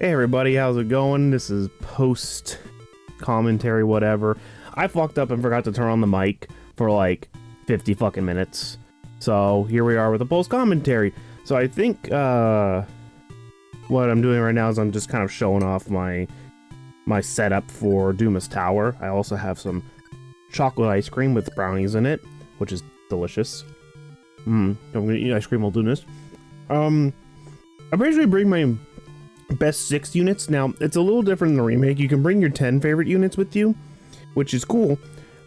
Hey everybody, how's it going? This is post commentary, whatever. I fucked up and forgot to turn on the mic for like 50 fucking minutes. So here we are with a post commentary. So I think what I'm doing right now is I'm just kind of showing off my setup for Duma's Tower. I also have some chocolate ice cream with brownies in it, which is delicious. I'm gonna eat ice cream while doing this. I basically bring my best 6 units. Now, it's a little different in the remake. You can bring your 10 favorite units with you, which is cool.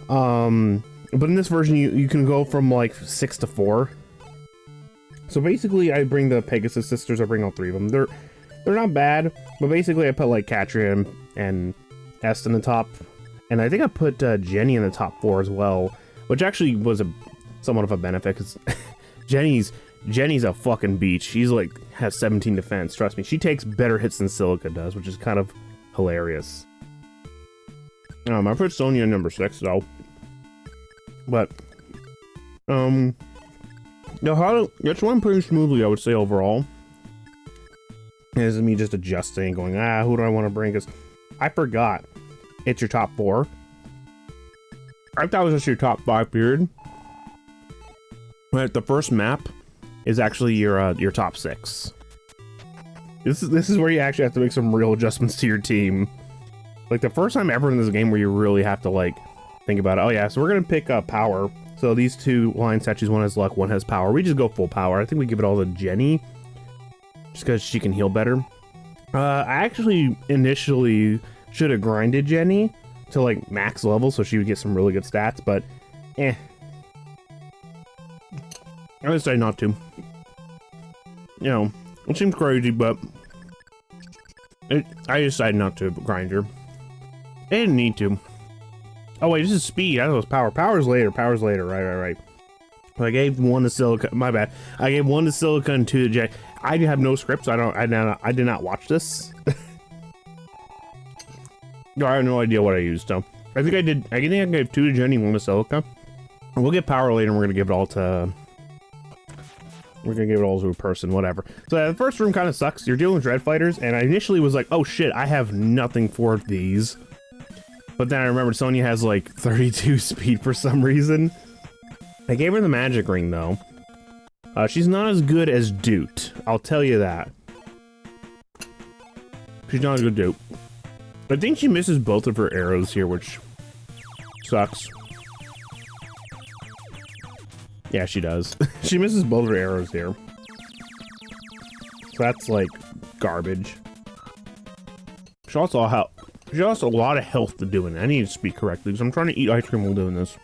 But in this version, you can go from like 6 to 4. So basically, I bring the Pegasus sisters. I bring all 3 of them. They're not bad, but basically I put like Katria and Est in the top, and I think I put Jenny in the top 4 as well, which actually was somewhat of a benefit because Jenny's a fucking beach. She's like has 17 defense. Trust me, she takes better hits than Silica does, which is kind of hilarious. I put Sonya number 6 though, but that's one pretty smoothly, I would say overall. Is me just adjusting, going, who do I want to bring? Because I forgot it's your top 4. I thought it was just your top 5 period. But the first map is actually your top 6. This is where you actually have to make some real adjustments to your team. Like the first time ever in this game where you really have to like think about it. Oh yeah, so we're gonna pick up power. So these 2 line statues, one has luck, one has power. We just go full power. I think we give it all to Jenny, just because she can heal better. I actually initially should have grinded Jenny to like max level so she would get some really good stats, but I decided not to. You know, it seems crazy, but I decided not to grind her. I didn't need to. Oh wait, this is speed. I thought it was power. Power's later. Power's later. Right. I gave 1 to Silica. My bad. I gave 1 to Silica and 2 to Jay. I have no scripts. I did not watch this. No, I have no idea what I used. So I think I did. I think I gave 2 to Jenny, 1 to Silica. And we'll get power later, and we're gonna give it all to. We're gonna give it all to a person, whatever. So the first room kind of sucks. You're dealing with dread fighters, and I initially was like, oh shit, I have nothing for these. But then I remembered Sonya has like 32 speed for some reason. I gave her the magic ring though. She's not as good as Doot, I'll tell you that. She's not a good Doot. I think she misses both of her arrows here, which sucks. Yeah, she does. She misses both her arrows here. So that's like garbage. She also has a lot of health to doing it. I need to speak correctly because I'm trying to eat ice cream while doing this.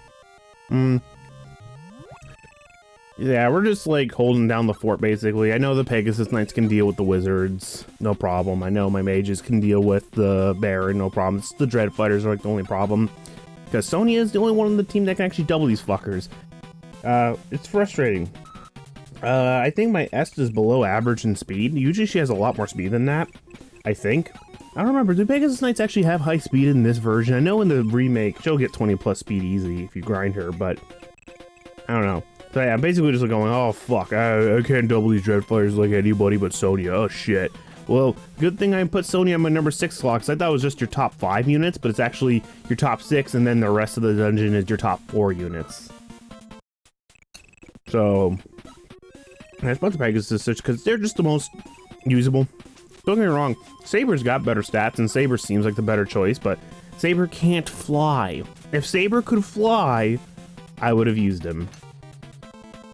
Yeah, we're just like holding down the fort basically. I know the Pegasus Knights can deal with the wizards, no problem. I know my mages can deal with the Baron, no problem. It's the dread fighters are like the only problem. Because Sonya is the only one on the team that can actually double these fuckers. It's frustrating. I think my Est is below average in speed. Usually she has a lot more speed than that, I think. I don't remember, do Pegasus Knights actually have high speed in this version? I know in the remake, she'll get 20 plus speed easy if you grind her, but I don't know. So yeah, I'm basically just going, oh fuck, I can't double these dread fighters like anybody but Sonya, oh shit. Well, good thing I put Sonya on my number 6 slot, because I thought it was just your top 5 units, but it's actually your top 6, and then the rest of the dungeon is your top 4 units. So, I put the Pegasus because they're just the most usable. Don't get me wrong, Saber's got better stats, and Saber seems like the better choice, but Saber can't fly. If Saber could fly, I would have used him.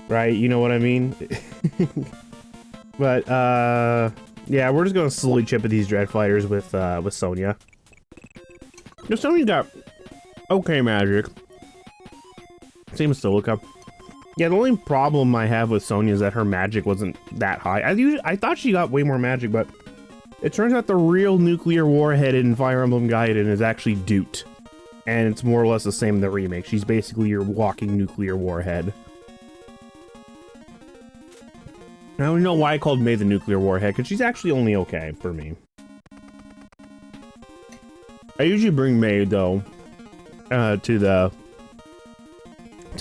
Right? You know what I mean? But, yeah, we're just gonna slowly chip at these dread fighters with Sonya. Because Sonya's got okay magic. Same with Silica. Yeah, the only problem I have with Sonya is that her magic wasn't that high. I thought she got way more magic, but it turns out the real nuclear warhead in Fire Emblem Gaiden is actually Doot. And it's more or less the same in the remake. She's basically your walking nuclear warhead. I don't know why I called May the nuclear warhead, because she's actually only okay for me. I usually bring May, though, to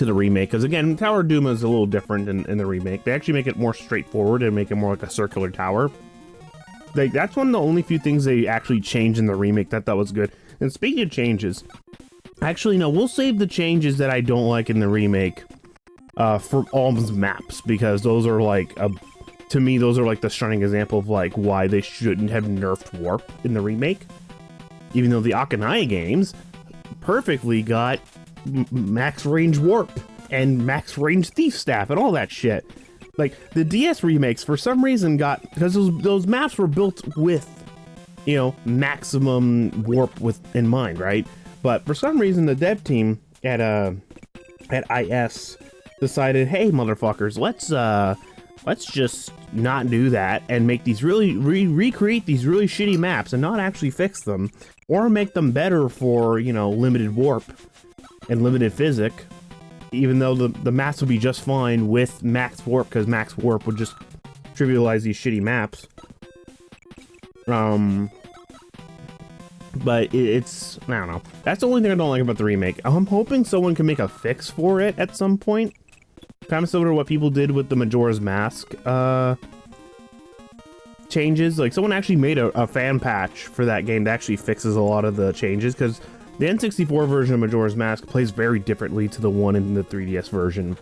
the remake, because again, Tower of Doom is a little different in the remake. They actually make it more straightforward and make it more like a circular tower. that's one of the only few things they actually changed in the remake that was good. And speaking of changes, actually, no, we'll save the changes that I don't like in the remake for Alm's maps, because those are like, to me, those are like the shining example of like why they shouldn't have nerfed warp in the remake. Even though the Akanai games perfectly got max range warp and max range thief staff and all that shit. Like, the DS remakes, for some reason, because those maps were built with, you know, maximum warp in mind, right? But for some reason, the dev team at IS decided, hey, motherfuckers, let's just not do that and make these recreate these really shitty maps and not actually fix them, or make them better for, you know, limited warp and limited physic. Even though the maps would be just fine with max warp, because max warp would just trivialize these shitty maps. But it's, I don't know. That's the only thing I don't like about the remake. I'm hoping someone can make a fix for it at some point. Kind of similar to what people did with the Majora's Mask changes. Like, someone actually made a fan patch for that game that actually fixes a lot of the changes, because the N64 version of Majora's Mask plays very differently to the one in the 3DS version.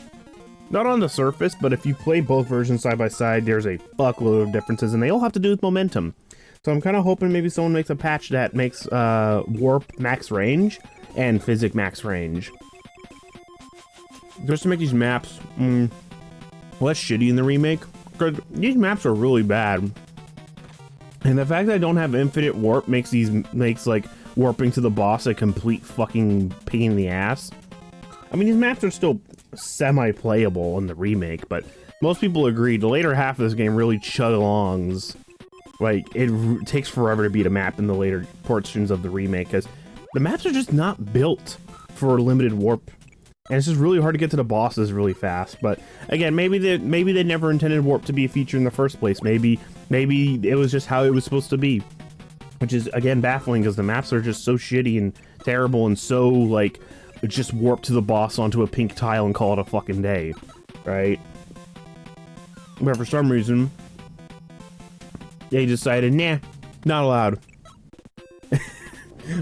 Not on the surface, but if you play both versions side by side, there's a fuckload of differences, and they all have to do with momentum. So I'm kind of hoping maybe someone makes a patch that makes warp max range and physic max range. Just to make these maps less shitty in the remake, because these maps are really bad. And the fact that I don't have infinite warp makes like warping to the boss a complete fucking pain in the ass. I mean, these maps are still semi-playable in the remake, but most people agree the later half of this game really chug-alongs. Like, it takes forever to beat a map in the later portions of the remake, because the maps are just not built for limited warp. And it's just really hard to get to the bosses really fast. But again, maybe they never intended warp to be a feature in the first place. Maybe it was just how it was supposed to be. Which is, again, baffling, because the maps are just so shitty and terrible and so, like, just warp to the boss onto a pink tile and call it a fucking day, right? But for some reason, they decided, nah, not allowed.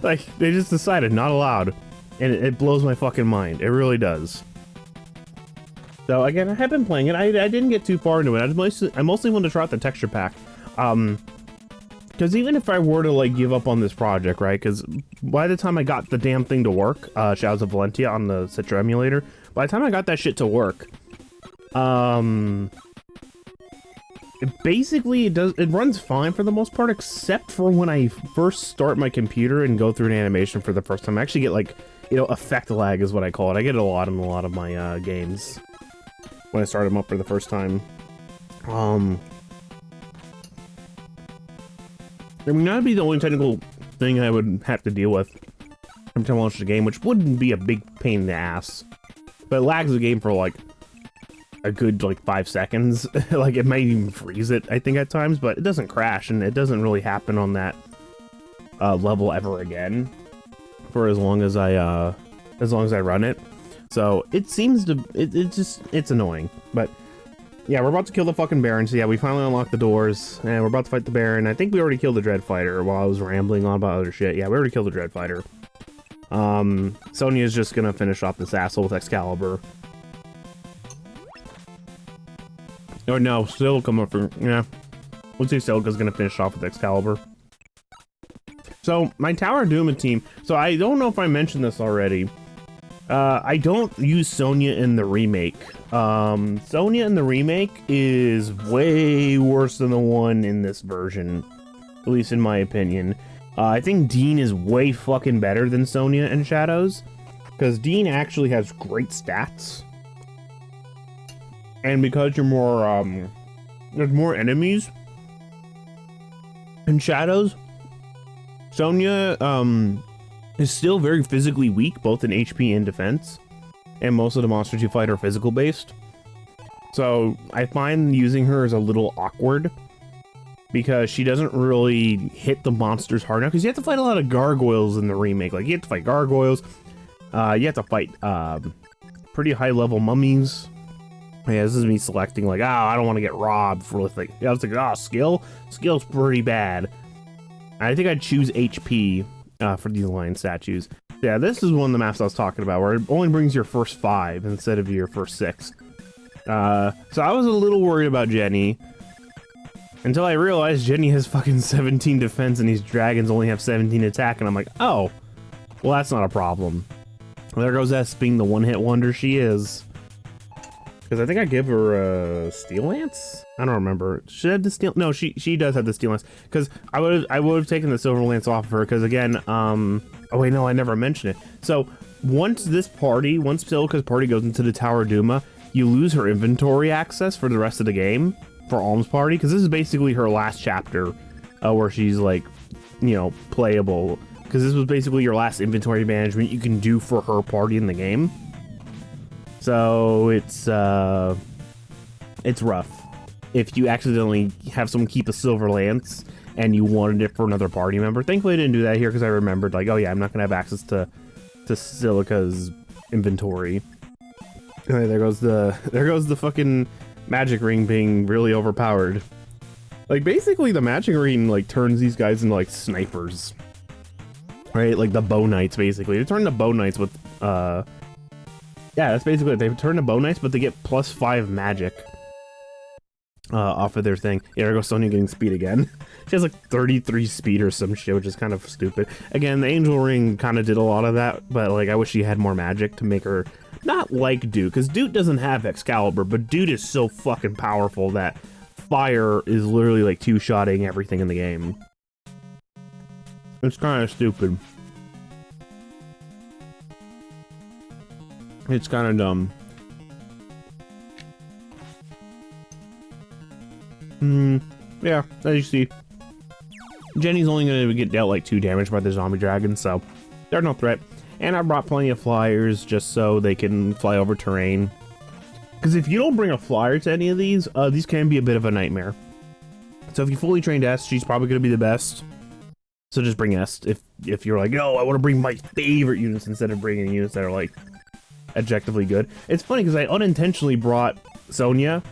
Like, they just decided, not allowed. And it blows my fucking mind. It really does. So, again, I have been playing it. I didn't get too far into it. I mostly wanted to try out the texture pack. Because even if I were to, like, give up on this project, right? Because by the time I got the damn thing to work, Shadows of Valentia on the Citra emulator, by the time I got that shit to work, basically it runs fine for the most part, except for when I first start my computer and go through an animation for the first time. I actually get, like, you know, effect lag is what I call it. I get it a lot in a lot of my games when I start them up for the first time. I mean, that'd be the only technical thing I would have to deal with every time I launch the game, which wouldn't be a big pain in the ass. But it lags the game for, like, a good, like, 5 seconds. Like, it might even freeze it, I think, at times, but it doesn't crash, and it doesn't really happen on that level ever again for as long as I run it. So, it seems to, it's annoying, but yeah, we're about to kill the fucking Baron. So yeah, we finally unlocked the doors, and we're about to fight the Baron. I think we already killed the Dread Fighter while I was rambling on about other shit. Yeah, we already killed the Dread Fighter. Sonia's just gonna finish off this asshole with Excalibur. Oh no, Silica up for, yeah. We'll see Silica's gonna finish off with Excalibur. So, my Tower of Doom team, so I don't know if I mentioned this already. I don't use Sonya in the remake. Sonya in the remake is way worse than the one in this version, at least in my opinion. I think Dean is way fucking better than Sonya in Shadows, because Dean actually has great stats. And because you're more, there's more enemies in Shadows, Sonya, is still very physically weak, both in HP and defense. And most of the monsters you fight are physical based. So I find using her is a little awkward, because she doesn't really hit the monsters hard enough. Because you have to fight a lot of gargoyles in the remake. Like, you have to fight gargoyles. You have to fight pretty high level mummies. Yeah, this is me selecting like, oh, I don't want to get robbed for like, I was like, oh, skill's pretty bad. I think I'd choose HP for these line statues. Yeah, this is one of the maps I was talking about where it only brings your first 5 instead of your first 6. So I was a little worried about Jenny until I realized Jenny has fucking 17 defense and these dragons only have 17 attack, and I'm like, oh, well, that's not a problem. Well, there goes S being the one-hit wonder she is. Because I think I give her a steel lance. I don't remember. Should I have the steel? No, she does have the steel lance. Because I would have taken the silver lance off of her. Because again, oh wait, no, I never mentioned it. So once Silica's party goes into the Tower of Duma, you lose her inventory access for the rest of the game for Alm's party. Because this is basically her last chapter, where she's like, you know, playable. Because this was basically your last inventory management you can do for her party in the game. So it's rough if you accidentally have someone keep a silver lance and you wanted it for another party member. Thankfully I didn't do that here because I remembered like, oh yeah, I'm not gonna have access to Silica's inventory. Okay, there goes the fucking magic ring being really overpowered. Like basically the magic ring like turns these guys into like snipers. Right? Like the bow knights basically. They turn the bow knights with yeah, that's basically it. They turn to bow knights, but they get +5 magic off of their thing. Yeah, there goes Sonya getting speed again. She has like 33 speed or some shit, which is kind of stupid. Again, the angel ring kind of did a lot of that, but like I wish she had more magic to make her not like Dude, because Dude doesn't have Excalibur, but Dude is so fucking powerful that fire is literally like two-shotting everything in the game. It's kind of stupid. It's kind of dumb. Yeah, as you see, Jenny's only going to get dealt like 2 damage by the zombie dragon, so they're no threat. And I brought plenty of flyers just so they can fly over terrain. Because if you don't bring a flyer to any of these can be a bit of a nightmare. So if you fully trained S, she's probably going to be the best. So just bring S if you're like, oh, I want to bring my favorite units instead of bringing units that are like objectively good. It's funny because I unintentionally brought Sonya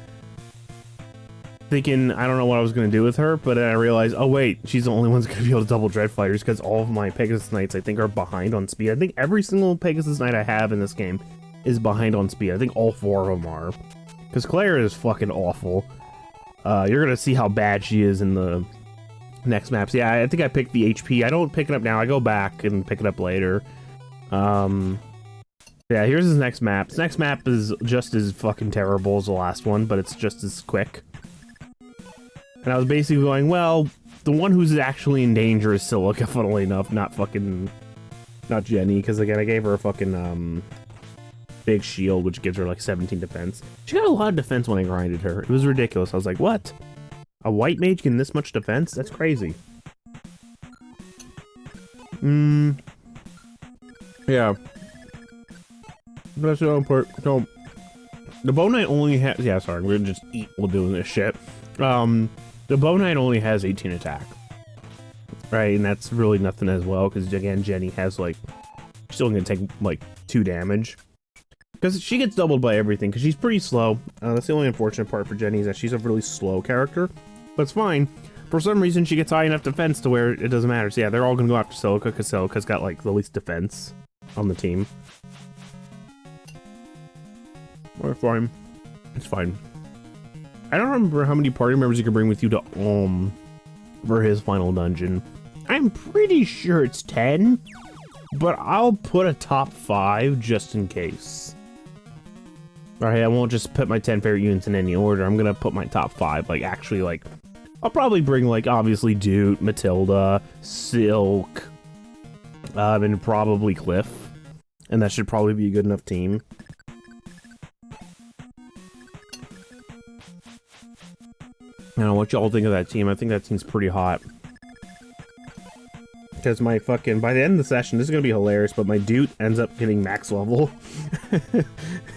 thinking I don't know what I was going to do with her, but then I realized, oh wait, she's the only one's going to be able to double dread fighters because all of my Pegasus Knights I think are behind on speed. I think every single Pegasus Knight I have in this game is behind on speed. I think all 4 of them are. Because Claire is fucking awful. You're going to see how bad she is in the next maps. Yeah, I think I picked the HP. I don't pick it up now. I go back and pick it up later. Yeah, here's his next map. His next map is just as fucking terrible as the last one, but it's just as quick. And I was basically going, well, the one who's actually in danger is Silica, funnily enough, not Jenny, because again, I gave her a fucking, big shield, which gives her like 17 defense. She got a lot of defense when I grinded her. It was ridiculous. I was like, what? A white mage getting this much defense? That's crazy. Yeah. That's the other part. So, the Bow Knight only has... Yeah, sorry, we're gonna just eat while doing this shit. The Bow Knight only has 18 attack. Right, and that's really nothing as well, because again, Jenny has like... She's only gonna take like 2 damage. Because she gets doubled by everything, because she's pretty slow. That's the only unfortunate part for Jenny, is that she's a really slow character. But it's fine. For some reason, she gets high enough defense to where it doesn't matter. So yeah, they're all gonna go after Silica, because Silica's got like the least defense on the team. We're fine. It's fine. I don't remember how many party members you can bring with you to for his final dungeon. I'm pretty sure it's 10, but I'll put a top 5 just in case. Alright, I won't just put my 10 favorite units in any order. I'm gonna put my top 5, like, actually, like, I'll probably bring, like, obviously Dude, Matilda, Silk, and probably Cliff. And that should probably be a good enough team. I don't know what y'all think of that team. I think that team's pretty hot. Because my fucking... By the end of the session, this is going to be hilarious, but my Dude ends up getting max level.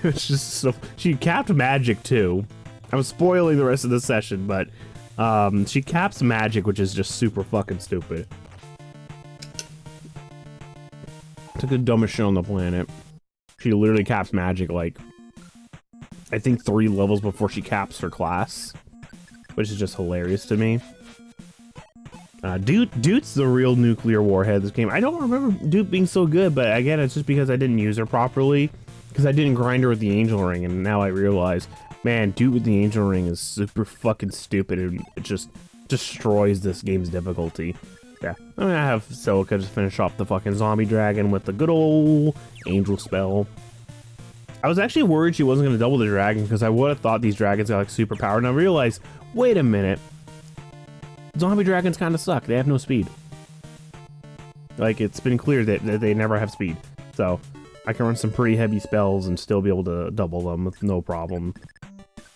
It's just so... She capped magic, too. I'm spoiling the rest of the session, but... she caps magic, which is just super fucking stupid. It's like the dumbest shit on the planet. She literally caps magic, like... I think 3 levels before she caps her class, which is just hilarious to me. Dute's the real nuclear warhead of this game. I don't remember Dute being so good, but again, it's just because I didn't use her properly, because I didn't grind her with the Angel Ring, and now I realize, man, Dute with the Angel Ring is super fucking stupid, and it just destroys this game's difficulty. Yeah, I'm gonna have Celica just finish off the fucking zombie dragon with the good old Angel spell. I was actually worried she wasn't gonna double the dragon, because I would have thought these dragons got like super power, and I realized, wait a minute, zombie dragons kind of suck. They have no speed. Like, it's been clear that they never have speed. So, I can run some pretty heavy spells and still be able to double them with no problem.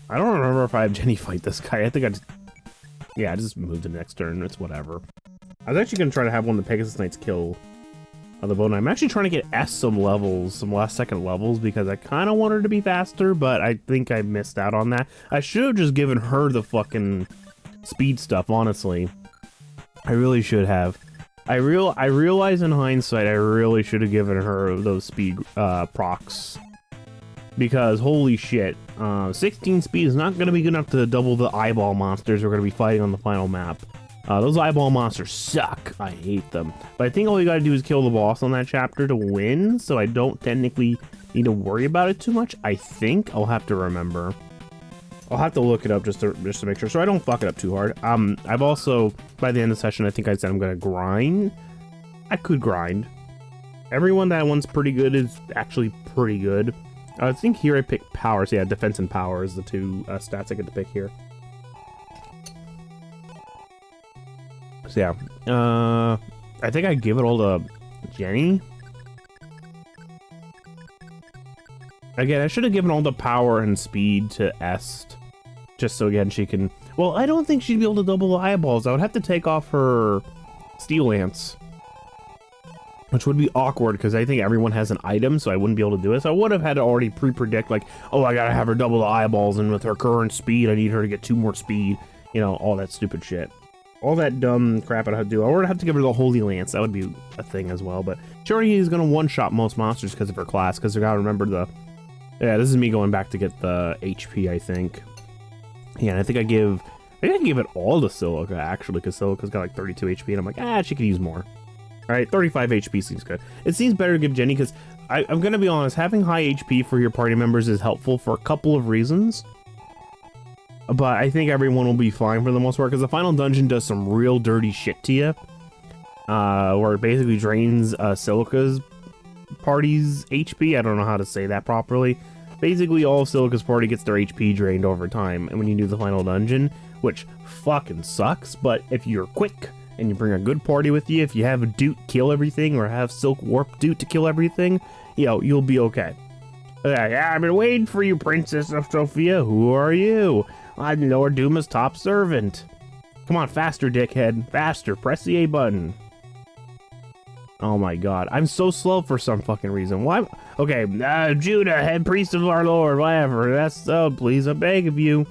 I don't remember if I have Jenny fight this guy. I think I just... Yeah, I just moved to the next turn. It's whatever. I was actually going to try to have one of the Pegasus Knights kill the Bone Knight. I'm actually trying to get S some levels, some last second levels, because I kind of want her to be faster, but I think I missed out on that. I should have just given her the fucking speed stuff, honestly. I really should have. I realize in hindsight I really should have given her those speed procs, because holy shit, 16 speed is not going to be good enough to double the eyeball monsters we're going to be fighting on the final map. Those eyeball monsters suck. I hate them. But I think all you gotta do is kill the boss on that chapter to win, so I don't technically need to worry about it too much. I think. I'll have to remember. I'll have to look it up just to make sure, so I don't fuck it up too hard. I've also, by the end of the session, I think I said I'm gonna grind. I could grind. Everyone that one's pretty good is actually pretty good. I think here I picked powers. Yeah, defense and power is the two stats I get to pick here. So yeah, I think I give it all to Jenny. Again, I should have given all the power and speed to Est, just so again she can... Well, I don't think she'd be able to double the eyeballs. I would have to take off her Steel Lance, which would be awkward because I think everyone has an item, so I wouldn't be able to do it. So I would have had to already pre-predict, like, oh, I gotta have her double the eyeballs, and with her current speed, I need her to get 2 more speed. You know, all that stupid shit. All that dumb crap I'd have to do. I would have to give her the Holy Lance. That would be a thing as well. But she already is going to one-shot most monsters because of her class. Because you got to remember the... Yeah, this is me going back to get the HP, I think. Yeah, and I think I give it all to Celica, actually. Because Celica's got like 32 HP. And I'm like, she could use more. Alright, 35 HP seems good. It seems better to give Jenny because I'm going to be honest. Having high HP for your party members is helpful for a couple of reasons. But I think everyone will be fine for the most part, because the final dungeon does some real dirty shit to you. Where it basically drains Celica's party's HP. I don't know how to say that properly. Basically, all of Celica's party gets their HP drained over time, and when you do the final dungeon, which fucking sucks, but if you're quick, and you bring a good party with you, if you have a Dude kill everything, or have Silk Warp Dude to kill everything, you know, you'll be okay. Yeah, I've been waiting for you, Princess of Sophia. Who are you? I'm Lord Duma's top servant. Come on, faster, dickhead. Faster, press the A button. Oh my god, I'm so slow for some fucking reason. Why? Okay, Judah, head priest of our Lord, whatever. That's so, please, I beg of you.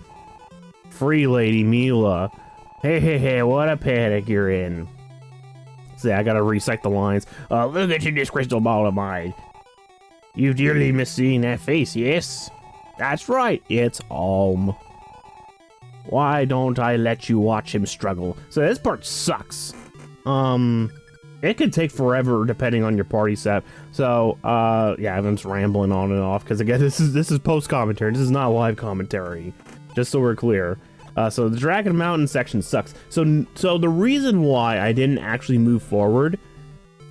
Free Lady Mila. Hey, what a panic you're in. See, I gotta recite the lines. Look at you, this crystal ball of mine. You dearly miss seeing that face, yes? That's right, it's Alm. Why don't I let you watch him struggle? So this part sucks. It could take forever depending on your party set. So, yeah, I'm just rambling on and off because again, this is post commentary. This is not live commentary. Just so we're clear. So the Dragon Mountain section sucks. So the reason why I didn't actually move forward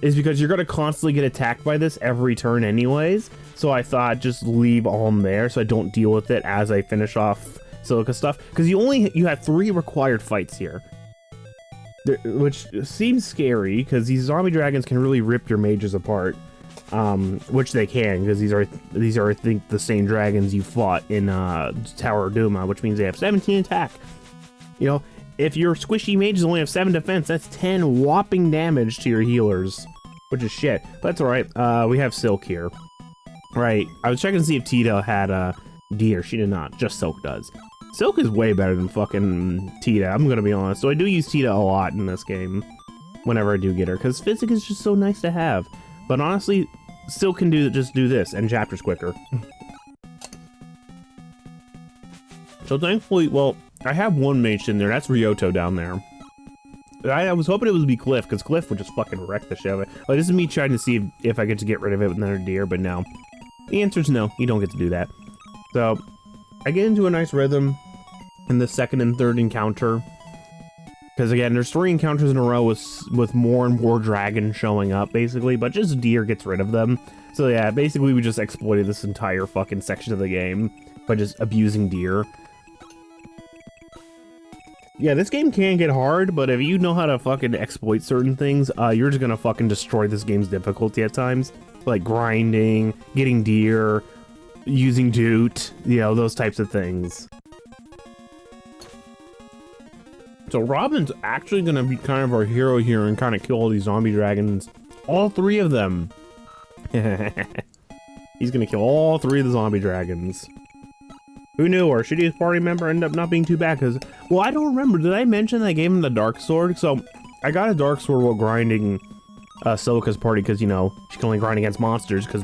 is because you're gonna constantly get attacked by this every turn anyways. So I thought just leave Alm there so I don't deal with it as I finish off Celica stuff, because you have 3 required fights here, which seems scary because these zombie dragons can really rip your mages apart, which they can because these are I think the same dragons you fought in Tower of Duma, which means they have 17 attack. You know, if your squishy mages only have 7 defense, that's 10 whopping damage to your healers, which is shit. But that's all right. We have Silk here, right? I was checking to see if Tita had Deer. She did not. Just Silk does. Silk is way better than fucking Tita, I'm gonna be honest. So I do use Tita a lot in this game, whenever I do get her, because Physic is just so nice to have. But honestly, Silk can just do this, and chapters quicker. So thankfully, well, I have one mage in there. That's Ryoto down there. I was hoping it would be Cliff, because Cliff would just fucking wreck the shit out of it. Like, this is me trying to see if I get to get rid of it with another deer, but no. The answer is no. You don't get to do that. So, I get into a nice rhythm in the second and third encounter. Because again, there's 3 encounters in a row with more and more dragons showing up, basically, but just deer gets rid of them. So yeah, basically we just exploited this entire fucking section of the game by just abusing deer. Yeah, this game can get hard, but if you know how to fucking exploit certain things, you're just gonna fucking destroy this game's difficulty at times. Like grinding, getting deer, using doot, you know, those types of things. So Robin's actually gonna be kind of our hero here and kind of kill all these zombie dragons. All 3 of them. He's gonna kill all 3 of the zombie dragons. Who knew? Our shittiest party member ended up not being too bad because, well, I don't remember. Did I mention that I gave him the dark sword? So I got a dark sword while grinding Silica's party because, you know, she can only grind against monsters because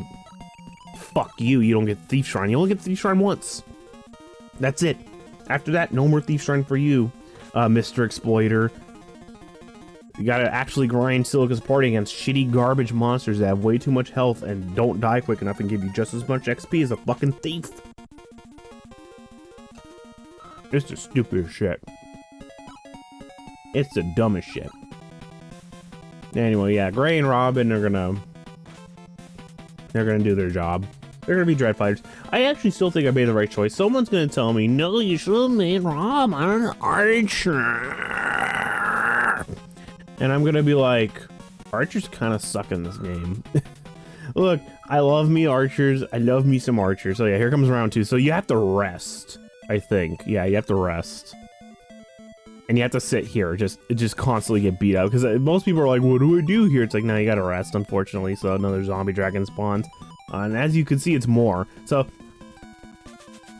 fuck you, you don't get Thief Shrine. You only get Thief Shrine once. That's it. After that, no more Thief Shrine for you, Mr. Exploiter. You gotta actually grind Silica's party against shitty garbage monsters that have way too much health and don't die quick enough and give you just as much XP as a fucking thief. It's the stupidest shit. It's the dumbest shit. Anyway, yeah, Gray and Robin are gonna do their job. They're gonna be dread fighters. I actually still think I made the right choice. Someone's gonna tell me, no, you should have made Rob an archer. And I'm gonna be like, archers kind of suck in this game. Look, I love me archers. I love me some archers. So yeah, here comes round 2. So you have to rest, I think. Yeah, you have to rest. And you have to sit here, just constantly get beat up. Because most people are like, what do I do here? It's like, no, you gotta rest, unfortunately. So another zombie dragon spawns. And as you can see, it's more. So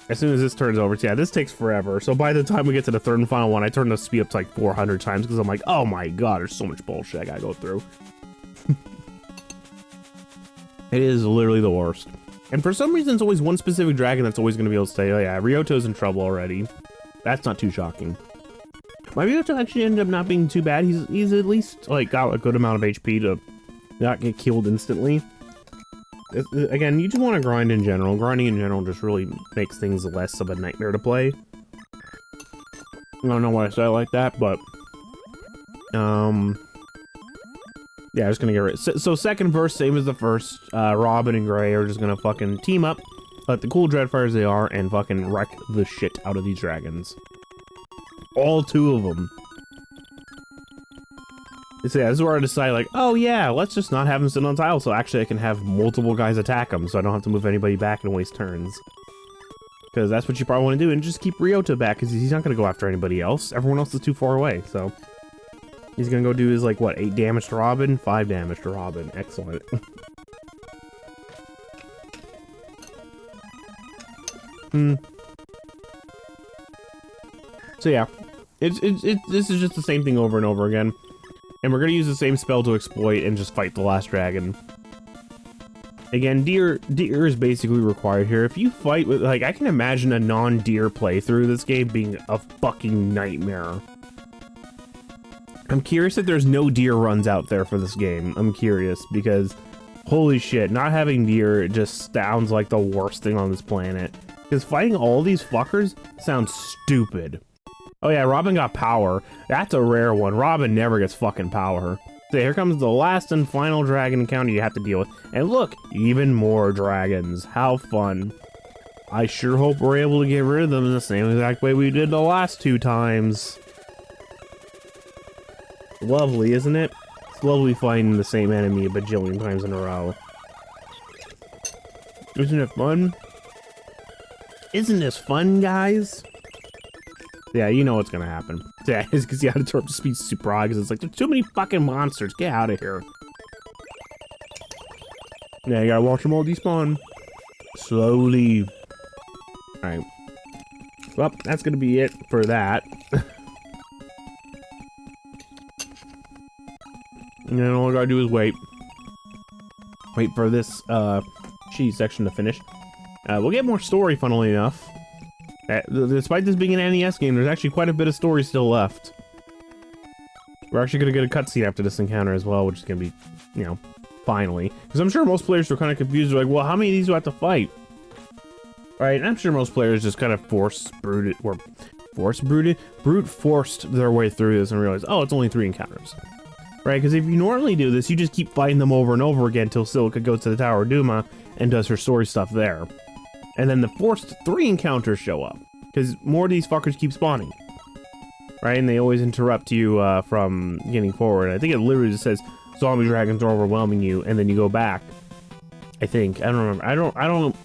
as soon as this turns over, yeah, this takes forever. So by the time we get to the 3rd and final one, I turn the speed up to like 400 times because I'm like, oh my god, there's so much bullshit I gotta go through. It is literally the worst. And for some reason, it's always one specific dragon that's always gonna be able to say, oh yeah, Ryoto's in trouble already. That's not too shocking. My Ryoto actually ended up not being too bad. He's at least like got a good amount of HP to not get killed instantly. Again, you just want to grind in general. Grinding in general just really makes things less of a nightmare to play. I don't know why I said it like that, but yeah, I'm just gonna get rid. So second verse, same as the first. Robin and Gray are just gonna fucking team up, like the cool Dreadfires they are, and fucking wreck the shit out of these dragons. All 2 of them. So yeah, this is where I decide, like, oh yeah, let's just not have him sit on tile, so actually I can have multiple guys attack him, so I don't have to move anybody back and waste turns. Because that's what you probably want to do, and just keep Ryoto back, because he's not going to go after anybody else. Everyone else is too far away, so... He's going to go do his, like, what, 8 damage to Robin? 5 damage to Robin. Excellent. So yeah, this is just the same thing over and over again. And we're gonna use the same spell to exploit and just fight the last dragon. Again, deer is basically required here. If you fight with, like, I can imagine a non-deer playthrough this game being a fucking nightmare. I'm curious if there's no deer runs out there for this game. I'm curious because, holy shit, not having deer just sounds like the worst thing on this planet. Because fighting all these fuckers sounds stupid. Oh yeah, Robin got power. That's a rare one. Robin never gets fucking power. So here comes the last and final dragon encounter you have to deal with. And look, even more dragons. How fun. I sure hope we're able to get rid of them in the same exact way we did the last 2 times. Lovely, isn't it? It's lovely fighting the same enemy a bajillion times in a row. Isn't it fun? Isn't this fun, guys? Yeah, you know what's gonna happen. Yeah, it's because you had to turn up the speed super high because it's like, there's too many fucking monsters. Get out of here. Yeah, you gotta watch them all despawn. Slowly. Alright. Well, that's gonna be it for that. And then all I gotta do is wait. Wait for this, shitty section to finish. We'll get more story, funnily enough. Despite this being an NES game, there's actually quite a bit of story still left. We're actually going to get a cutscene after this encounter as well, which is going to be, you know, finally. Because I'm sure most players are kind of confused. They're like, well, how many of these do I have to fight? Right, and I'm sure most players just kind of brute forced their way through this and realized, oh, it's only 3 encounters. Right, because if you normally do this, you just keep fighting them over and over again until Silica goes to the Tower of Duma and does her story stuff there. And then the forced 3 encounters show up, because more of these fuckers keep spawning. Right, and they always interrupt you from getting forward. I think it literally just says, zombie dragons are overwhelming you, and then you go back. I think. I don't remember.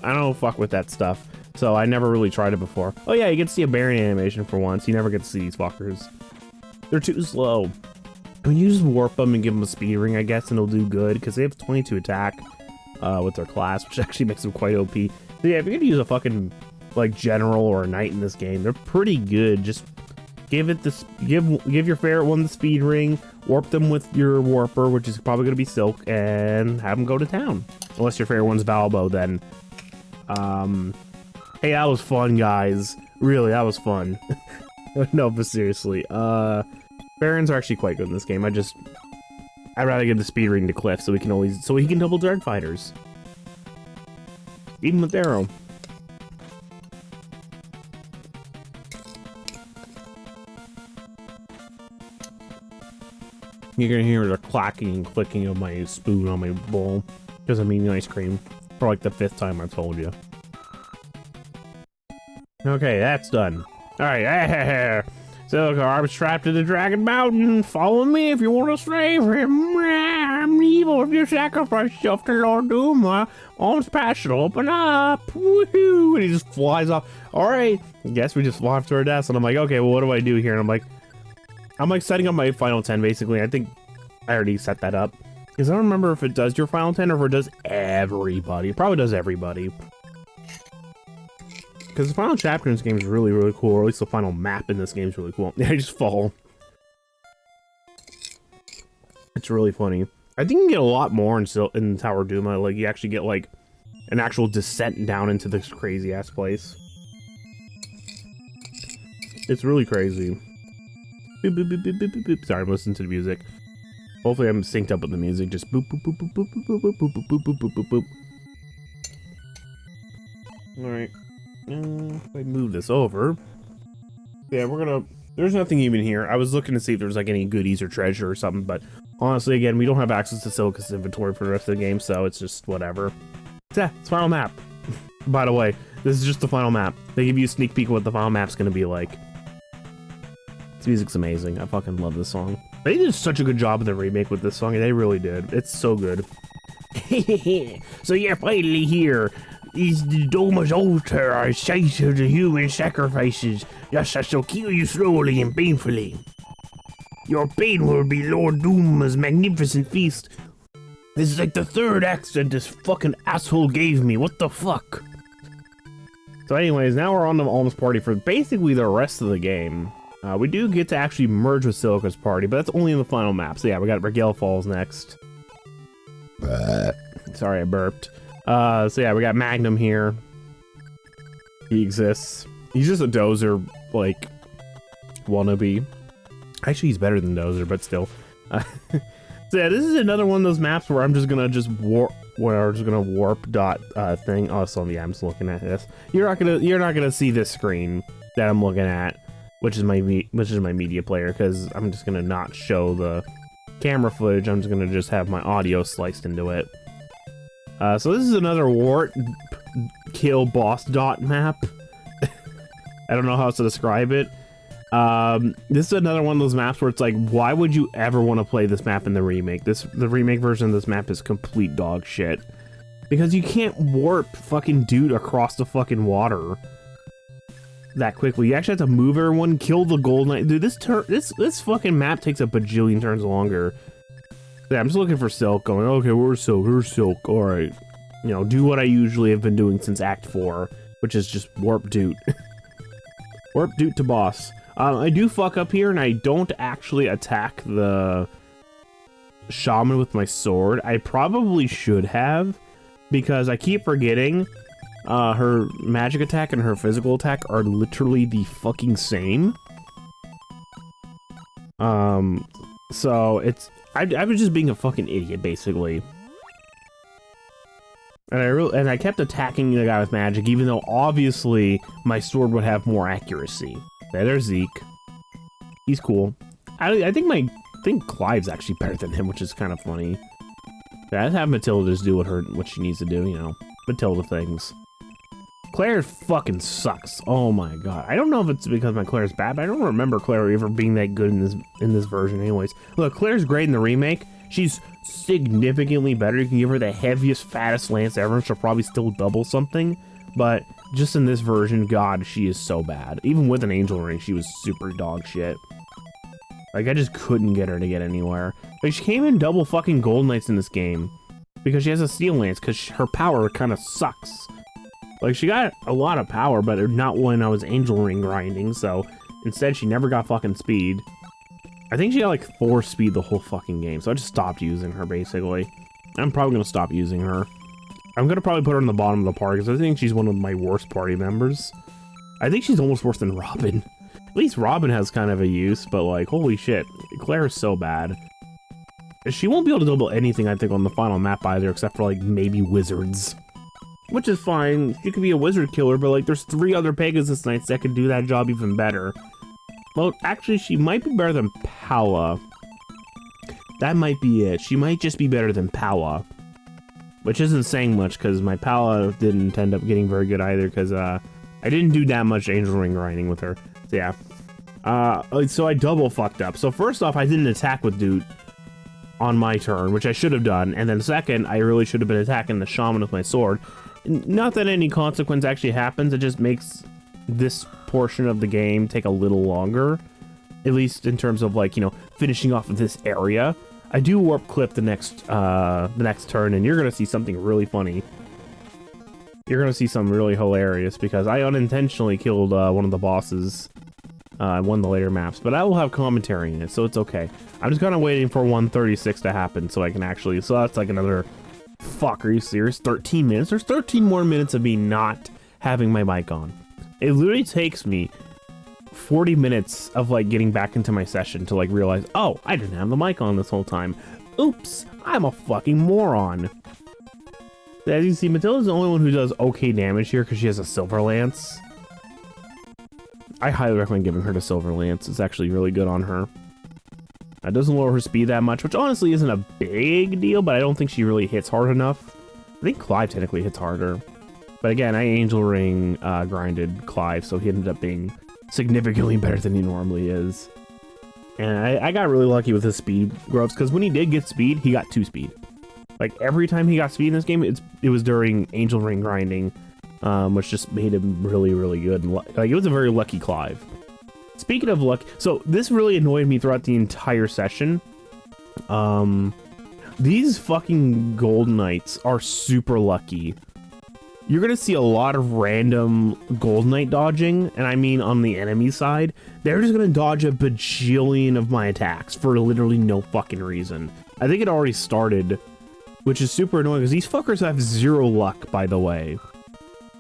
I don't fuck with that stuff. So I never really tried it before. Oh yeah, you get to see a Baron animation for once. You never get to see these fuckers. They're too slow. I mean, you just warp them and give them a speed ring, I guess, and it'll do good, because they have 22 attack with their class, which actually makes them quite OP. So yeah, if you're gonna use a fucking, like, general or a knight in this game, they're pretty good. Just give it this, give your favorite one the speed ring, warp them with your warper, which is probably gonna be Silk, and have them go to town. Unless your favorite one's Valbo, then, hey, that was fun, guys. Really, that was fun. No, but seriously, Barons are actually quite good in this game. I'd rather give the speed ring to Cliff so he can double drag fighters. Even with Arrow. You're gonna hear the clacking and clicking of my spoon on my bowl because I'm eating ice cream for like the 5th time I've told you. Okay, that's done. Alright, so I was trapped in the Dragon Mountain. Follow me if you want to save him. I'm evil if you sacrifice yourself to Lord Duma. Arms passion, open up. Woohoo! And he just flies off. Alright, I guess we just fly off to our deaths. And I'm like, okay, well, what do I do here? And I'm like setting up my final 10 basically. I think I already set that up. Because I don't remember if it does your final 10 or if it does everybody. It probably does everybody. Because the final chapter in this game is really, really cool. Or at least the final map in this game is really cool. Yeah, I just fall. It's really funny. I think you can get a lot more in Tower of Duma. Like, you actually get, like, an actual descent down into this crazy-ass place. It's really crazy. Boop, boop, boop, boop, boop, boop, boop. Sorry, I'm listening to the music. Hopefully I'm synced up with the music. Just boop, boop, boop, boop, boop, boop, boop, boop, boop, boop, boop, boop, boop, boop. Alright. If I move this over. Yeah, there's nothing even here. I was looking to see if there's like any goodies or treasure or something, but honestly, again, we don't have access to Silica's inventory for the rest of the game, so it's just whatever. Yeah, it's final map. By the way, this is just the final map. They give you a sneak peek of what the final map's gonna be like. This music's amazing. I fucking love this song. They did such a good job of the remake with this song, and they really did. It's so good. So you're finally here. Is the Doma's altar are sight of the human sacrifices. Yes, I shall kill you slowly and painfully. Your pain will be Lord Doma's magnificent feast. This is like the 3rd accident this fucking asshole gave me. What the fuck? So anyways, now we're on the Alms party for basically the rest of the game. We do get to actually merge with Silica's party, but that's only in the final map. So yeah, we got Regale Falls next. Sorry, I burped. So yeah, we got Magnum here. He exists. He's just a Dozer, like, wannabe. Actually, he's better than Dozer, but still. So yeah, this is another one of those maps where I'm just gonna warp dot thing. Oh, so yeah, I'm just looking at this. You're not gonna see this screen that I'm looking at, which is my media player, because I'm just gonna not show the camera footage. I'm just gonna have my audio sliced into it. So this is another wart kill boss dot map. I don't know how else to describe it. This is another one of those maps where it's like, why would you ever want to play this map in the remake? The remake version of this map is complete dog shit. Because you can't warp fucking dude across the fucking water that quickly. You actually have to move everyone, kill the gold knight. Dude, this fucking map takes a bajillion turns longer. Yeah, I'm just looking for Silk, going, okay, where's Silk? Where's Silk? Alright. You know, do what I usually have been doing since Act 4, which is just warp Doot. Warp Doot to boss. I do fuck up here, and I don't actually attack the shaman with my sword. I probably should have, because I keep forgetting her magic attack and her physical attack are literally the fucking same. So it's I was just being a fucking idiot basically. And I kept attacking the guy with magic, even though obviously my sword would have more accuracy. There's Zeke. He's cool. I think Clive's actually better than him, which is kind of funny. Yeah, I'd have Matilda just do what she needs to do, you know. Matilda things. Claire fucking sucks. Oh my god. I don't know if it's because my Claire's bad, but I don't remember Claire ever being that good in this version anyways. Look, Claire's great in the remake. She's significantly better. You can give her the heaviest, fattest lance ever, and she'll probably still double something. But just in this version, god, she is so bad. Even with an angel ring, she was super dog shit. Like, I just couldn't get her to get anywhere. Like, she came in double fucking gold knights in this game. Because she has a steel lance, because her power kind of sucks. Like, she got a lot of power, but not when I was angel ring grinding, so instead she never got fucking speed. I think she got like 4 speed the whole fucking game, so I just stopped using her, basically. I'm probably gonna stop using her. I'm gonna probably put her in the bottom of the party, because I think she's one of my worst party members. I think she's almost worse than Robin. At least Robin has kind of a use, but like, holy shit, Claire is so bad. She won't be able to double anything, I think, on the final map either, except for like maybe wizards. Which is fine, she could be a wizard killer, but like there's 3 other Pegasus Knights that could do that job even better. Well, actually, she might be better than Paula. That might be it. She might just be better than Paula. Which isn't saying much, because my Paula didn't end up getting very good either, because I didn't do that much angel ring grinding with her. So yeah. So I double fucked up. So first off, I didn't attack with Dude on my turn, which I should have done. And then second, I really should have been attacking the shaman with my sword. Not that any consequence actually happens, it just makes this portion of the game take a little longer. At least in terms of, like, you know, finishing off of this area. I do warp clip the next turn, and you're gonna see something really funny. You're gonna see something really hilarious, because I unintentionally killed one of the bosses in one of the later maps, but I will have commentary in it, so it's okay. I'm just kind of waiting for 136 to happen so I can actually, so that's like another, fuck, are you serious? 13 minutes? There's 13 more minutes of me not having my mic on. It literally takes me 40 minutes of like getting back into my session to like realize, oh, I didn't have the mic on this whole time. Oops, I'm a fucking moron. As you see, Matilda's the only one who does okay damage here because she has a silver lance. I highly recommend giving her the silver lance. It's actually really good on her. It doesn't lower her speed that much, which honestly isn't a big deal, but I don't think she really hits hard enough. I think Clive technically hits harder. But again, I angel ring grinded Clive, so he ended up being significantly better than he normally is. And I got really lucky with his speed growths, because when he did get speed, he got 2 speed. Like, every time he got speed in this game, it was during angel ring grinding, which just made him really, really good. And like, it was a very lucky Clive. Speaking of luck, so this really annoyed me throughout the entire session. These fucking gold knights are super lucky. You're gonna see a lot of random gold knight dodging, and I mean on the enemy side. They're just gonna dodge a bajillion of my attacks for literally no fucking reason. I think it already started, which is super annoying because these fuckers have 0 luck, by the way.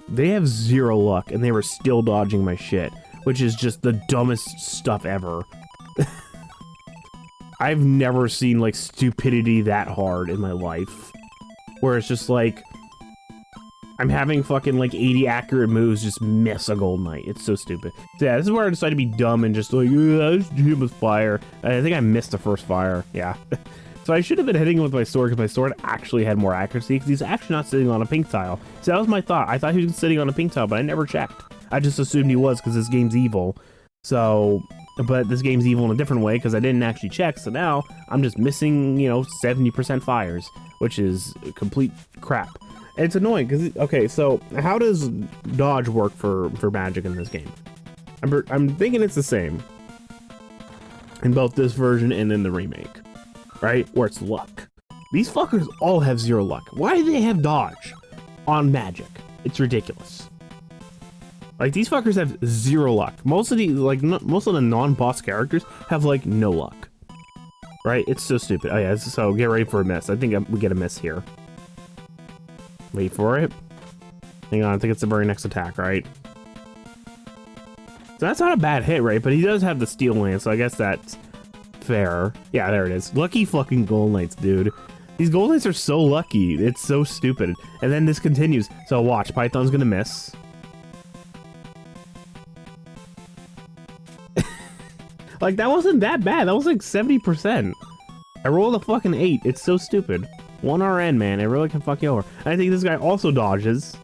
They have 0 luck, and they were still dodging my shit, which is just the dumbest stuff ever. I've never seen, like, stupidity that hard in my life. Where it's just like, I'm having fucking, like, 80 accurate moves just miss a gold knight. It's so stupid. So yeah, this is where I decided to be dumb and just like, let's hit with fire. And I think I missed the first fire. Yeah. So I should have been hitting him with my sword, because my sword actually had more accuracy, because he's actually not sitting on a pink tile. So that was my thought. I thought he was sitting on a pink tile, but I never checked. I just assumed he was, because this game's evil. So, but this game's evil in a different way, because I didn't actually check. So now I'm just missing, you know, 70% fires, which is complete crap. And it's annoying, because, okay, so how does dodge work for magic in this game? I'm thinking it's the same in both this version and in the remake. Right? Where it's luck. These fuckers all have 0 luck. Why do they have dodge on magic? It's ridiculous. Like, these fuckers have 0 luck. Most of the, like, most of the non-boss characters have, like, no luck. Right? It's so stupid. Oh yeah, so get ready for a miss. I think we get a miss here. Wait for it. Hang on, I think it's the very next attack, right? So that's not a bad hit, right? But he does have the Steel Lance, so I guess that's fair. Yeah, there it is. Lucky fucking Gold Knights, dude. These Gold Knights are so lucky. It's so stupid. And then this continues. So watch, Python's gonna miss. Like, that wasn't that bad. That was like 70%. I rolled a fucking 8. It's so stupid. 1 RN, man. It really can fuck you over. And I think this guy also dodges.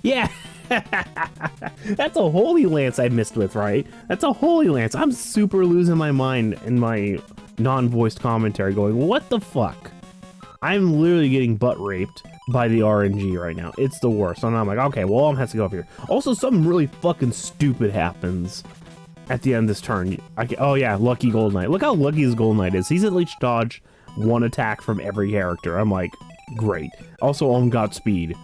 Yeah! That's a Holy Lance I missed with, right? That's a Holy Lance. I'm super losing my mind in my non-voiced commentary going, what the fuck? I'm literally getting butt raped by the RNG right now. It's the worst. So now I'm like, okay, well, I'm has to go up here. Also, something really fucking stupid happens at the end of this turn. Oh yeah, lucky Gold Knight. Look how lucky his Gold Knight is. He's at least dodge 1 attack from every character. I'm like, great. Also on Godspeed.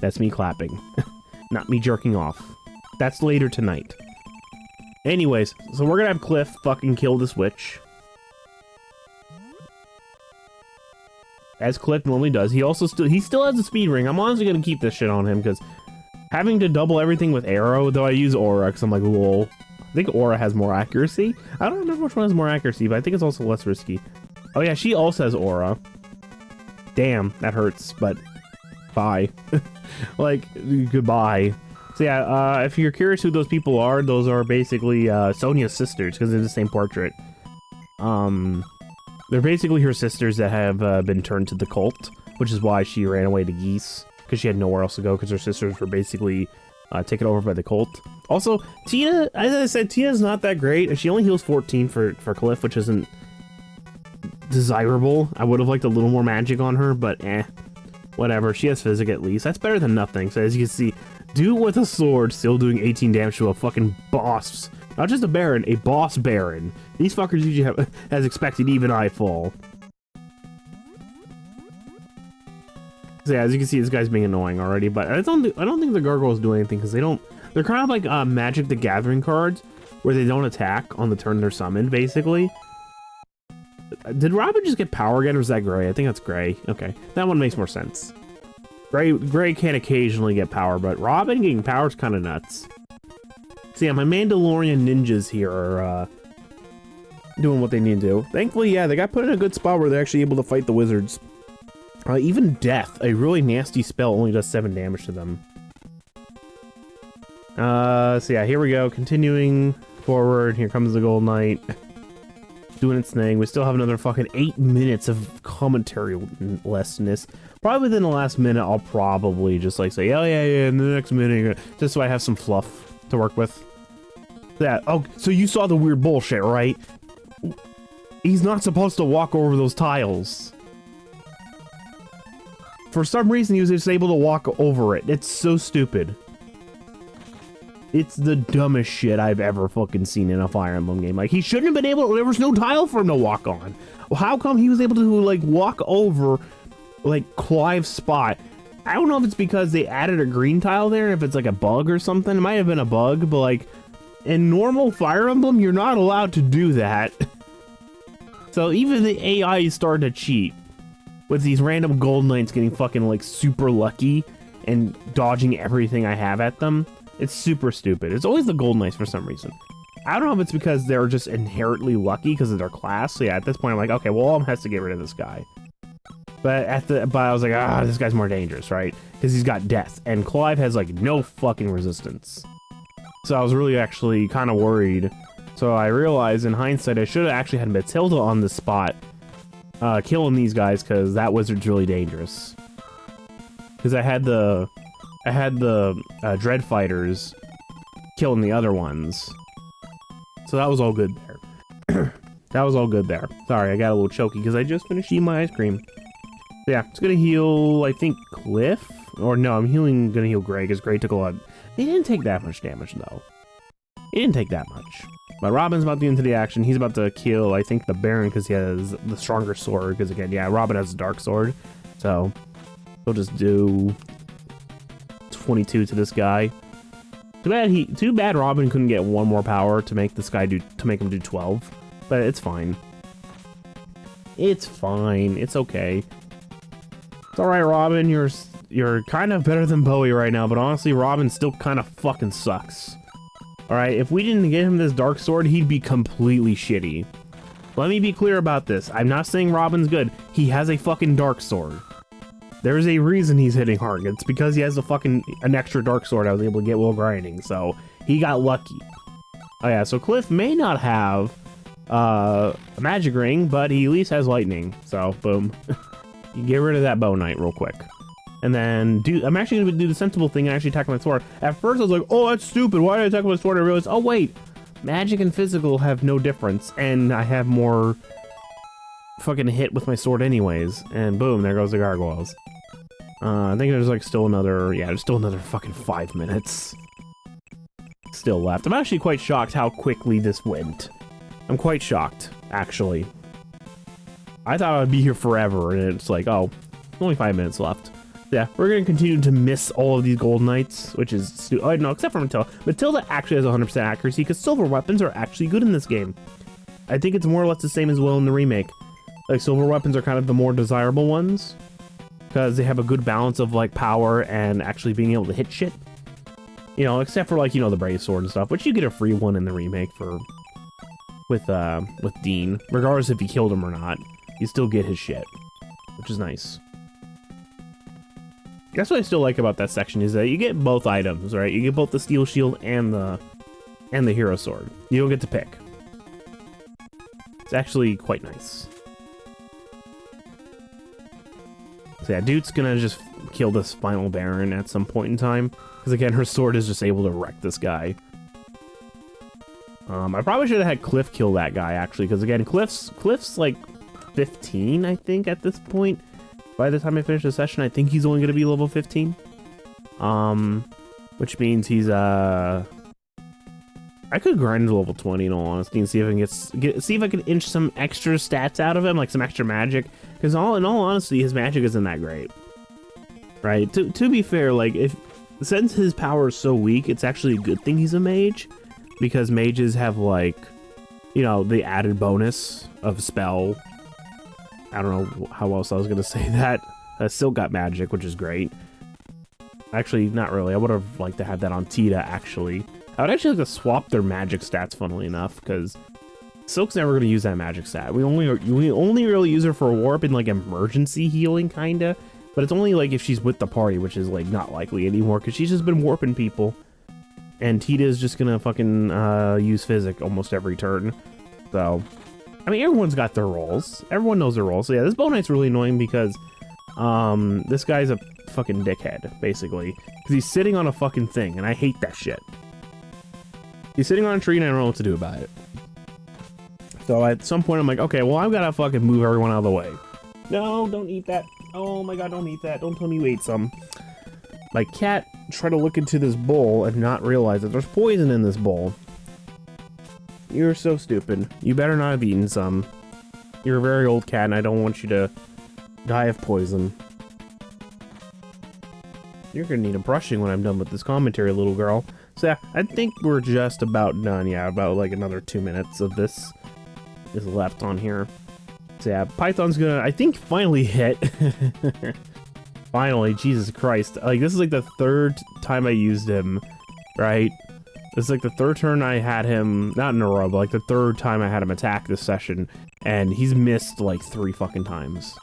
That's me clapping. Not me jerking off. That's later tonight. Anyways, so we're gonna have Cliff fucking kill this witch. As Cliff normally does. He still has a speed ring. I'm honestly gonna keep this shit on him because having to double everything with arrow, though I use aura because I'm like, lol. I think aura has more accuracy. I don't remember which one has more accuracy, but I think it's also less risky. Oh yeah, she also has aura. Damn, that hurts, but bye. Like, goodbye. So yeah, if you're curious who those people are, those are basically Sonia's sisters because they're the same portrait. They're basically her sisters that have been turned to the cult, which is why she ran away to Geese. Because she had nowhere else to go because her sisters were basically taken over by the cult. Also, Tia, as I said, Tia's not that great. She only heals 14 for Cliff, which isn't desirable. I would have liked a little more magic on her, but whatever. She has physic at least. That's better than nothing. So as you can see, do it with a sword, still doing 18 damage to a fucking boss. Not just a baron, a boss baron. These fuckers usually have, as expected, even I fall. So yeah, as you can see, this guy's being annoying already, but I don't think the gargoyles do anything because they're kind of like Magic the Gathering cards where they don't attack on the turn they're summoned, basically. Did Robin just get power again, or is that Gray? I think that's Gray. Okay, that one makes more sense. Gray can occasionally get power, but Robin getting power is kind of nuts. So yeah, my Mandalorian ninjas here are doing what they need to do. Thankfully, yeah, they got put in a good spot where they're actually able to fight the wizards. Even Death, a really nasty spell, only does 7 damage to them. So yeah, here we go. Continuing forward. Here comes the Gold Knight. Doing its thing. We still have another fucking 8 minutes of commentary lessness. Probably within the last minute, I'll probably just like say, oh yeah, in the next minute, just so I have some fluff to work with. That. Oh, so you saw the weird bullshit, right? He's not supposed to walk over those tiles. For some reason, he was just able to walk over it. It's so stupid. It's the dumbest shit I've ever fucking seen in a Fire Emblem game. Like, he shouldn't have been able to, there was no tile for him to walk on. Well, how come he was able to, like, walk over, like, Clive's spot? I don't know if it's because they added a green tile there, if it's like a bug or something. It might have been a bug, but like, in normal Fire Emblem, you're not allowed to do that. So even the AI is starting to cheat. With these random Gold Knights getting fucking, like, super lucky and dodging everything I have at them. It's super stupid. It's always the Gold Knights for some reason. I don't know if it's because they're just inherently lucky because of their class. So yeah, at this point I'm like, okay, well, Alm has to get rid of this guy. But I was like, this guy's more dangerous, right? Because he's got Death, and Clive has like no fucking resistance. So I was really actually kind of worried. So I realized in hindsight I should have actually had Matilda on the spot, killing these guys, because that wizard's really dangerous. Because I had the Dread Fighters killing the other ones. So that was all good there. That was all good there. Sorry, I got a little choky because I just finished eating my ice cream. So yeah, it's gonna heal, I think, Cliff? Or no, I'm gonna heal Gray, because Gray took a lot. He didn't take that much damage, though. He didn't take that much. But Robin's about to get into the action. He's about to kill, I think, the Baron, because he has the stronger sword. Because again, yeah, Robin has a dark sword. So, he'll just do 22 to this guy. Too bad Robin couldn't get one more power to make this guy make him do 12. But it's fine. It's fine. It's okay. It's alright, Robin, you're kind of better than Bowie right now, but honestly, Robin still kind of fucking sucks. Alright, if we didn't get him this dark sword, he'd be completely shitty. Let me be clear about this. I'm not saying Robin's good. He has a fucking dark sword. There's a reason he's hitting hard. It's because he has an extra dark sword I was able to get while grinding, so he got lucky. Oh yeah, so Cliff may not have a magic ring, but he at least has lightning, so boom. You get rid of that bow knight real quick. And then I'm actually going to do the sensible thing and actually attack my sword. At first I was like, oh, that's stupid. Why did I attack my sword? I realized, oh wait, magic and physical have no difference, and I have more fucking hit with my sword anyways. And boom, there goes the gargoyles. I think there's like still another, yeah, there's still another fucking 5 minutes still left. I'm actually quite shocked how quickly this went. I'm quite shocked, actually. I thought I'd be here forever, and it's like, oh, only 5 minutes left. Yeah, we're gonna continue to miss all of these gold knights, which is oh no, except for Matilda. Matilda actually has 100% accuracy because silver weapons are actually good in this game. I think it's more or less the same as well in the remake. Like, silver weapons are kind of the more desirable ones because they have a good balance of like power and actually being able to hit shit. You know, except for like, you know, the brave sword and stuff, which you get a free one in the remake for with Dean, regardless if you killed him or not. You still get his shit, which is nice. That's what I still like about that section is that you get both items, right? You get both the steel shield and the hero sword. You don't get to pick. It's actually quite nice. So yeah, Dude's gonna just kill this final Baron at some point in time. Because again, her sword is just able to wreck this guy. I probably should have had Cliff kill that guy, actually. Because again, Cliff's like 15, I think, at this point. By the time I finish the session, I think he's only going to be level 15. Which means he's, I could grind to level 20 in all honesty and see if I can see if I can inch some extra stats out of him, like some extra magic. Because in all honesty, his magic isn't that great. Right? To be fair, like, since his power is so weak, it's actually a good thing he's a mage. Because mages have, like, you know, the added bonus of spell. I don't know how else I was going to say that. Still got magic, which is great. Actually, not really. I would have liked to have that on Tita, actually. I would actually like to swap their magic stats, funnily enough, because Silk's never going to use that magic stat. We only really use her for warp and, like, emergency healing, kinda. But it's only, like, if she's with the party, which is, like, not likely anymore, because she's just been warping people. And Tita is just going to fucking use Physic almost every turn. So, I mean, everyone's got their roles. Everyone knows their roles. So yeah, this Bow Knight's really annoying because this guy's a fucking dickhead, basically. Because he's sitting on a fucking thing, and I hate that shit. He's sitting on a tree, and I don't know what to do about it. So at some point, I'm like, okay, well, I've got to fucking move everyone out of the way. No, don't eat that. Oh my god, don't eat that. Don't tell me you ate some. My cat tried to look into this bowl and not realize that there's poison in this bowl. You're so stupid. You better not have eaten some. You're a very old cat, and I don't want you to die of poison. You're gonna need a brushing when I'm done with this commentary, little girl. So yeah, I think we're just about done. Yeah, about like another 2 minutes of this is left on here. So yeah, Python's gonna, I think, finally hit. Finally, Jesus Christ. Like, this is like the third time I used him, right? It's like the third turn I had him, not in a row, but like the third time I had him attack this session, and he's missed like 3 fucking times.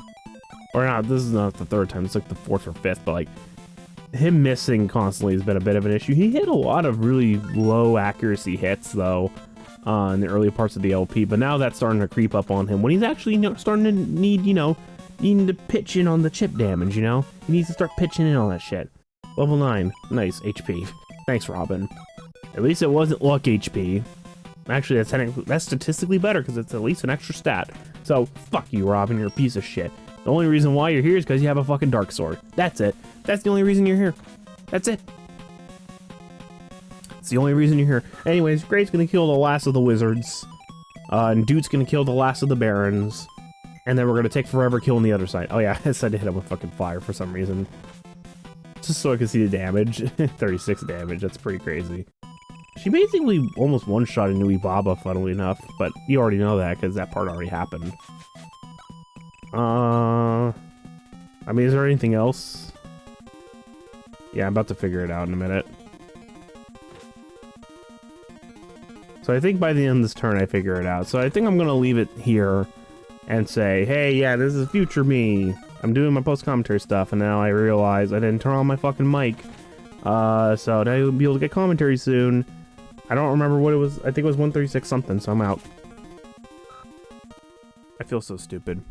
Or not, this is not the third time, it's like the 4th or 5th, but like, him missing constantly has been a bit of an issue. He hit a lot of really low accuracy hits, though, in the early parts of the LP, but now that's starting to creep up on him when he's actually, you know, starting to need, you know, needing to pitch in on the chip damage, you know? He needs to start pitching in on that shit. Level 9. Nice, HP. Thanks, Robin. At least it wasn't luck HP. Actually, that's statistically better because it's at least an extra stat. So, fuck you, Robin, you're a piece of shit. The only reason why you're here is because you have a fucking dark sword. That's it. That's the only reason you're here. That's it. It's the only reason you're here. Anyways, Gray's gonna kill the last of the wizards. And Dude's gonna kill the last of the barons. And then we're gonna take forever killing the other side. Oh yeah, I decided to hit him with fucking fire for some reason. Just so I could see the damage. 36 damage, that's pretty crazy. She basically almost one-shot a Nui Baba, funnily enough, but you already know that because that part already happened. I mean, is there anything else? Yeah, I'm about to figure it out in a minute. So I think by the end of this turn, I figure it out. So I think I'm going to leave it here and say, hey, yeah, this is future me. I'm doing my post-commentary stuff, and now I realize I didn't turn on my fucking mic. So now you'll be able to get commentary soon. I don't remember what it was. I think it was 136 something, so I'm out. I feel so stupid.